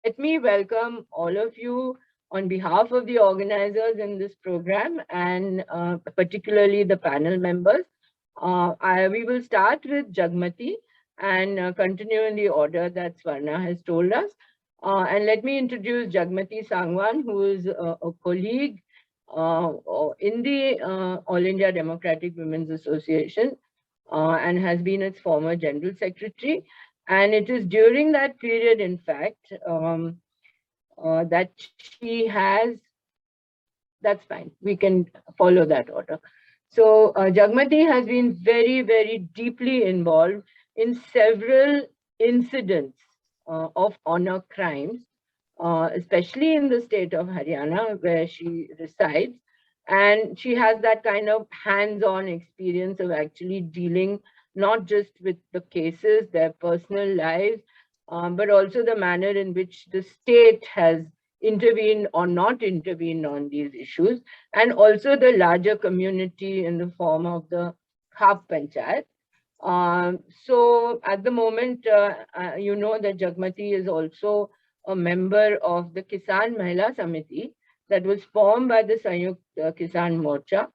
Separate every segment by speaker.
Speaker 1: Let me welcome all of you on behalf of the organizers in this program and particularly the panel members. We will start with Jagmati and continue in the order that Swarna has told us. And let me introduce Jagmati Sangwan, who is a colleague in the All India Democratic Women's Association and has been its former General Secretary. And it is during that period, in fact, that she has, that's fine, we can follow that order. So Jagmati has been very, very deeply involved in several incidents of honor crimes, especially in the state of Haryana where she resides. And she has that kind of hands-on experience of actually dealing not just with the cases, their personal lives, but also the manner in which the state has intervened or not intervened on these issues, and also the larger community in the form of the Khap Panchayat. So at the moment, you know that Jagmati is also a member of the Kisan Mahila Samiti that was formed by the Sanyukt Kisan Morcha,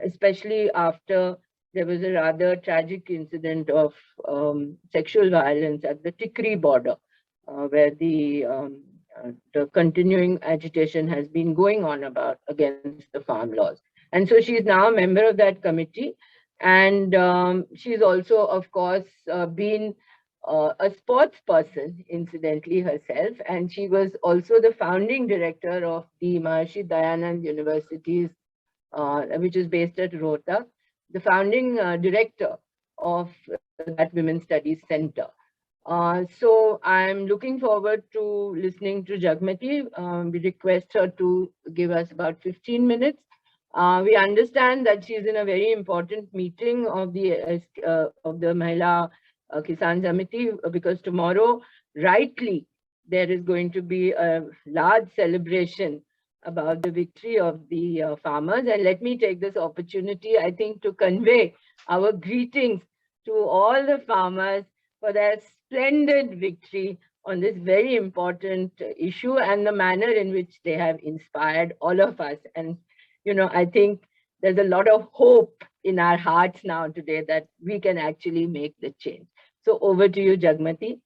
Speaker 1: especially after there was a rather tragic incident of sexual violence at the Tikri border, where the continuing agitation has been going on about against the farm laws. And so she is now a member of that committee. And she's also, of course, been a sports person, incidentally, herself. And she was also the founding director of the Maharishi Dayanand University's, which is based at Rohtak, the founding director of that Women's Studies Center. So I'm looking forward to listening to Jagmati. We request her to give us about 15 minutes. We understand that she's in a very important meeting of the Mahila Kisan Samiti because tomorrow, rightly, there is going to be a large celebration about the victory of the farmers. And let me take this opportunity, I think, to convey our greetings to all the farmers for their splendid victory on this very important issue and the manner in which they have inspired all of us. And, you know, I think there's a lot of hope in our hearts now today that we can actually make the change. So over to you, Jagmati.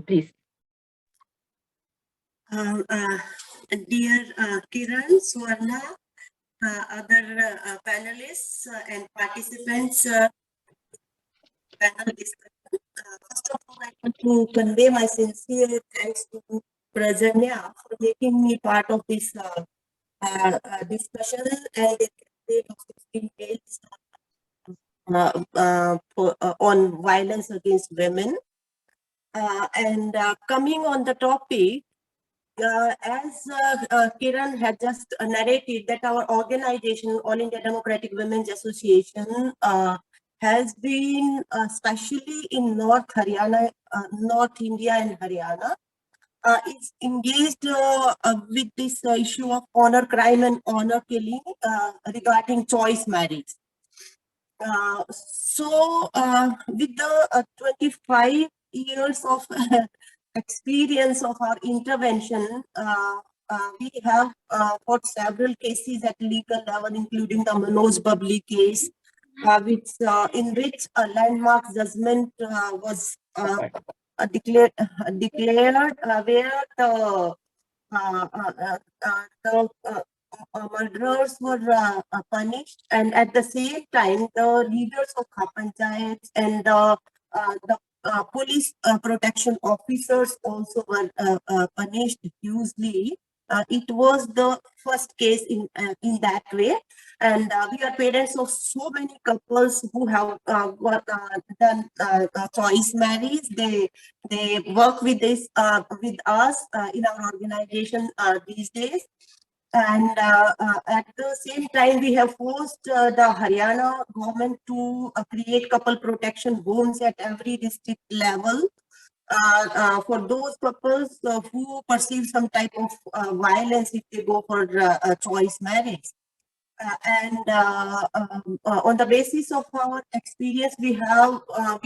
Speaker 1: Please.
Speaker 2: Dear Kiran, Swarna, other panelists and participants, panel discussion. First of all, I want to convey my sincere thanks to Prajanya for making me part of this discussion and the campaign of 16 days on violence against women. And coming on the topic, as Kiran had just narrated, that our organization, All India Democratic Women's Association, has been, especially in North Haryana, North India and Haryana, is engaged with this issue of honor crime and honor killing regarding choice marriage. So with the 25 years of experience of our intervention, we have got several cases at legal level, including the Manoj Babli case, in which a landmark judgment was declared where the murderers were punished, and at the same time, the leaders of Khap Panchayats and the police protection officers also were punished hugely. It was the first case in that way, and we are parents of so many couples who have done choice marriage. They work with this with us in our organization these days. And at the same time, we have forced the Haryana government to create couple protection homes at every district level for those couples who perceive some type of violence if they go for choice marriage. On the basis of our experience, we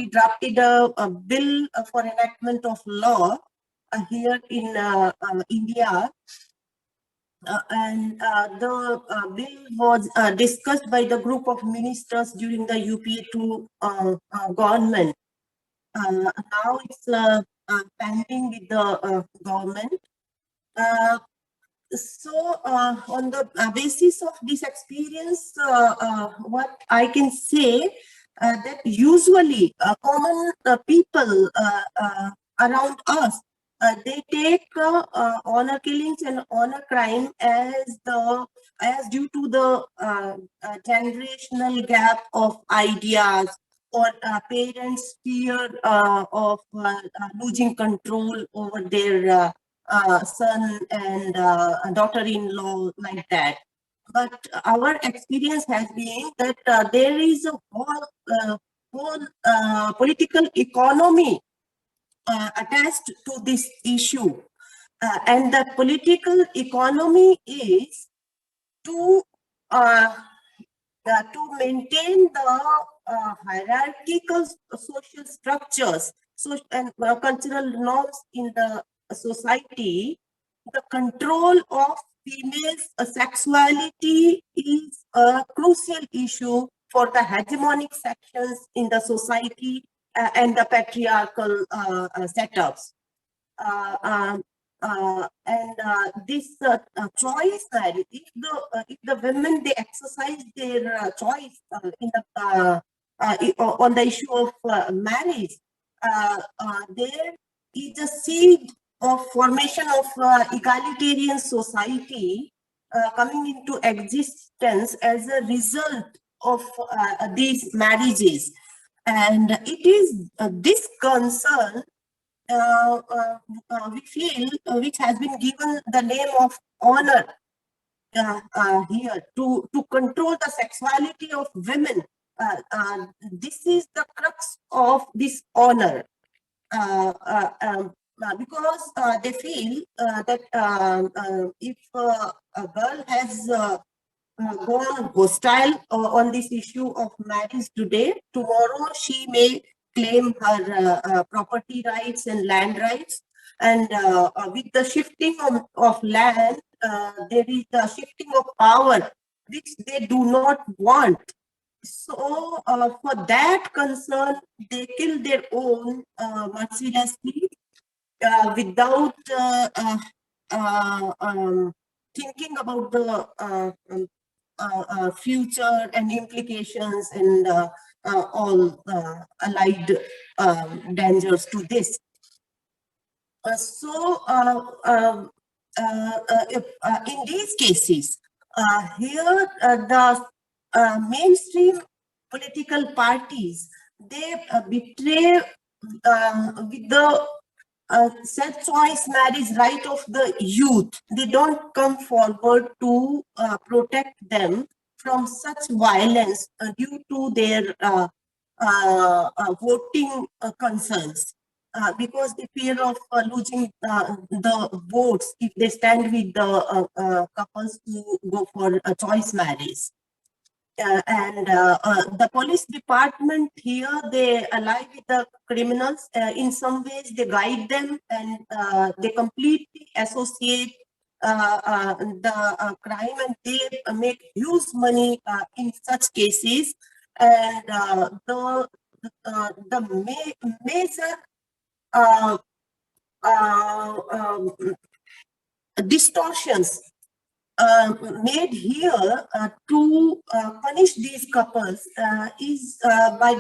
Speaker 2: drafted a bill for enactment of law here in India. And the bill was discussed by the group of ministers during the UPA2 government. Now it's pending with the government. On the basis of this experience, what I can say that usually common people around us, they take honor killings and honor crime as due to the generational gap of ideas, or parents' fear of losing control over their son and daughter-in-law, like that. But our experience has been that there is a whole political economy attached to this issue. And the political economy is to maintain the hierarchical social structures and cultural norms in the society. The control of females' sexuality is a crucial issue for the hegemonic sections in the society and the patriarchal setups. This choice marriage, if the women, they exercise their choice on the issue of marriage, there is a seed of formation of egalitarian society coming into existence as a result of these marriages. And it is this concern we feel, which has been given the name of honor here, to control the sexuality of women. This is the crux of this honor, because they feel that if a girl has gone hostile on this issue of marriage today, tomorrow she may claim her property rights and land rights. And with the shifting of land, there is the shifting of power, which they do not want. So for that concern, they kill their own mercilessly without thinking about the future and implications and all allied dangers to this. In these cases, here the mainstream political parties, they betray with the self-choice marriage right of the youth. They don't come forward to protect them from such violence due to their voting concerns, because they fear of losing the votes if they stand with the couples who go for a choice marriage. The police department here, they ally with the criminals. In some ways, they guide them, and they completely associate the crime, and they make huge money in such cases. And the major distortions made here to punish these couples is by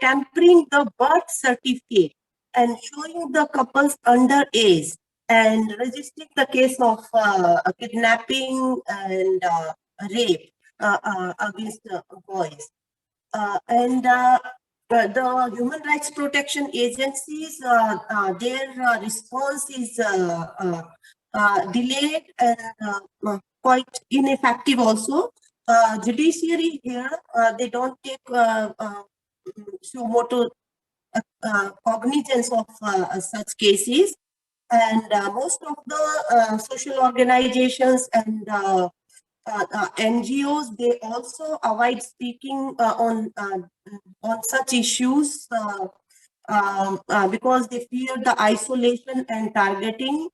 Speaker 2: tampering the birth certificate and showing the couples underage and registering the case of kidnapping and rape against boys. The human rights protection agencies, their response is delayed and quite ineffective also. Judiciary here, they don't take suo cognizance of such cases. And most of the social organizations and NGOs, they also avoid speaking on such issues because they fear the isolation and targeting.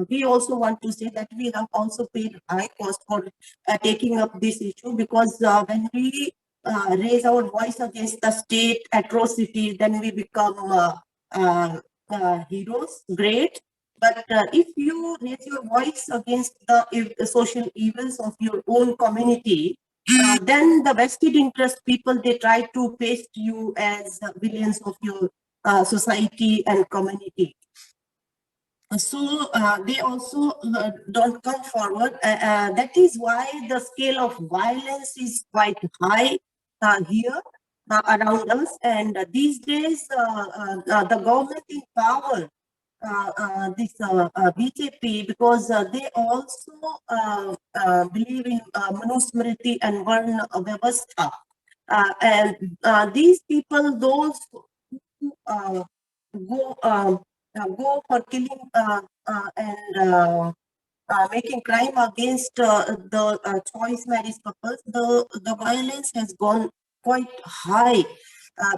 Speaker 2: We also want to say that we have also paid high cost for taking up this issue, because when we raise our voice against the state atrocity, then we become heroes, great. But if you raise your voice against the social evils of your own community, then the vested interest people, they try to paste you as villains of your society and community. So they also don't come forward. That is why the scale of violence is quite high here around us. And these days, the government in power, this BJP, because they also believe in Manusmriti and Varna Vyavastha. And these people, those who go for killing and making crime against the choice marriage couples, the violence has gone quite high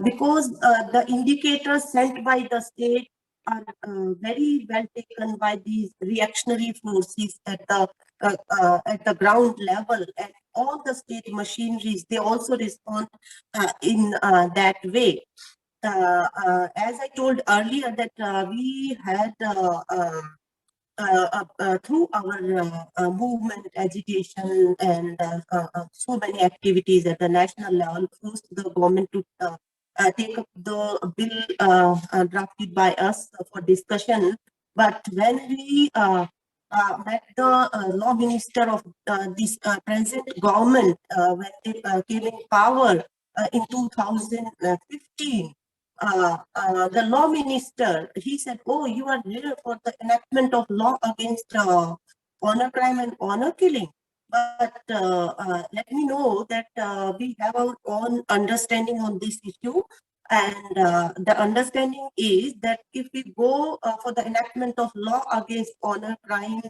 Speaker 2: because the indicators sent by the state are very well taken by these reactionary forces at the ground level, and all the state machineries, they also respond in that way. As I told earlier, that we had through our movement, agitation, and so many activities at the national level, forced the government to take up the bill drafted by us for discussion. But when we met the law minister of this present government, when they came in power in 2015, the law minister, he said, "Oh, you are here for the enactment of law against honor crime and honor killing." But let me know that we have our own understanding on this issue. And the understanding is that if we go for the enactment of law against honor crime,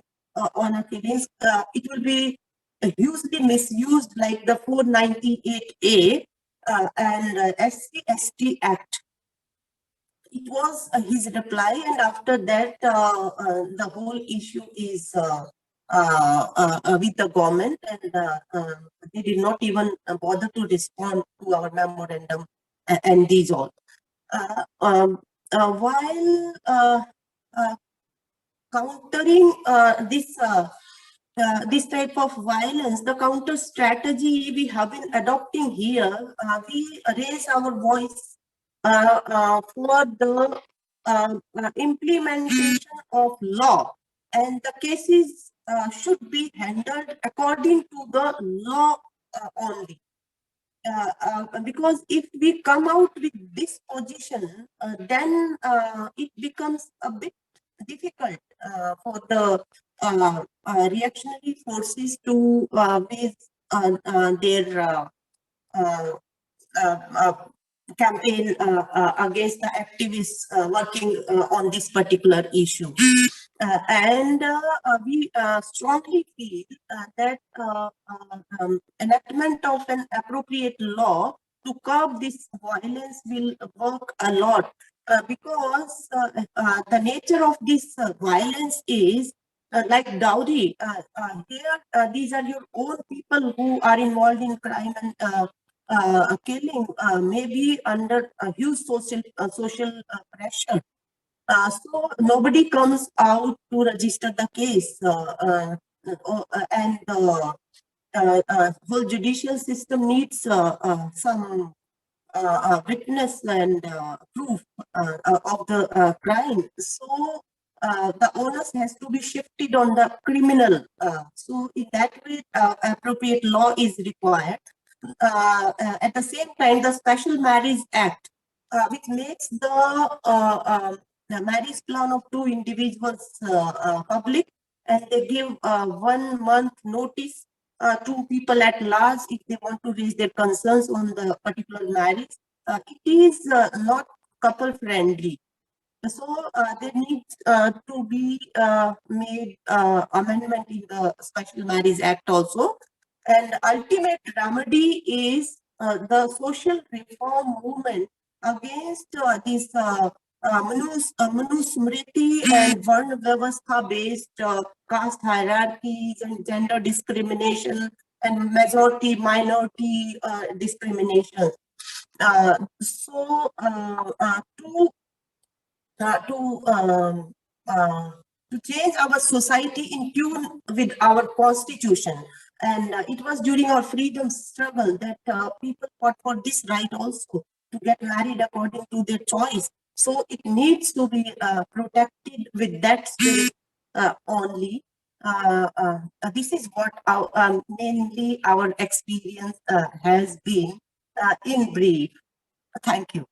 Speaker 2: honor killings, it will be hugely misused, like the 498A and SC/ST Act. It was his reply, and after that, the whole issue is with the government, and they did not even bother to respond to our memorandum and these all. While countering this type of violence, the counter strategy we have been adopting here, we raise our voice for the implementation of law, and the cases should be handled according to the law only. Because if we come out with this position, then it becomes a bit difficult for the reactionary forces to base their campaign against the activists working on this particular issue. And we strongly feel that enactment of an appropriate law to curb this violence will work a lot, because the nature of this violence is like dowry. Here, these are your own people who are involved in crime and killing, maybe under a huge social pressure. So nobody comes out to register the case, and the whole judicial system needs some witness and proof of the crime. So the onus has to be shifted on the criminal. So in that way, appropriate law is required. At the same time, the Special Marriage Act, which makes the marriage plan of two individuals public, and they give 1 month notice to people at large if they want to raise their concerns on the particular marriage. It is not couple friendly. So there needs to be made amendment in the Special Marriage Act also. And ultimate remedy is the social reform movement against this Manusmriti and Varna Vyavastha based caste hierarchies and gender discrimination and majority minority discrimination. So to change our society in tune with our constitution. And it was during our freedom struggle that people fought for this right also, to get married according to their choice. So it needs to be protected with that spirit only. This is what our, mainly our experience has been in brief. Thank you.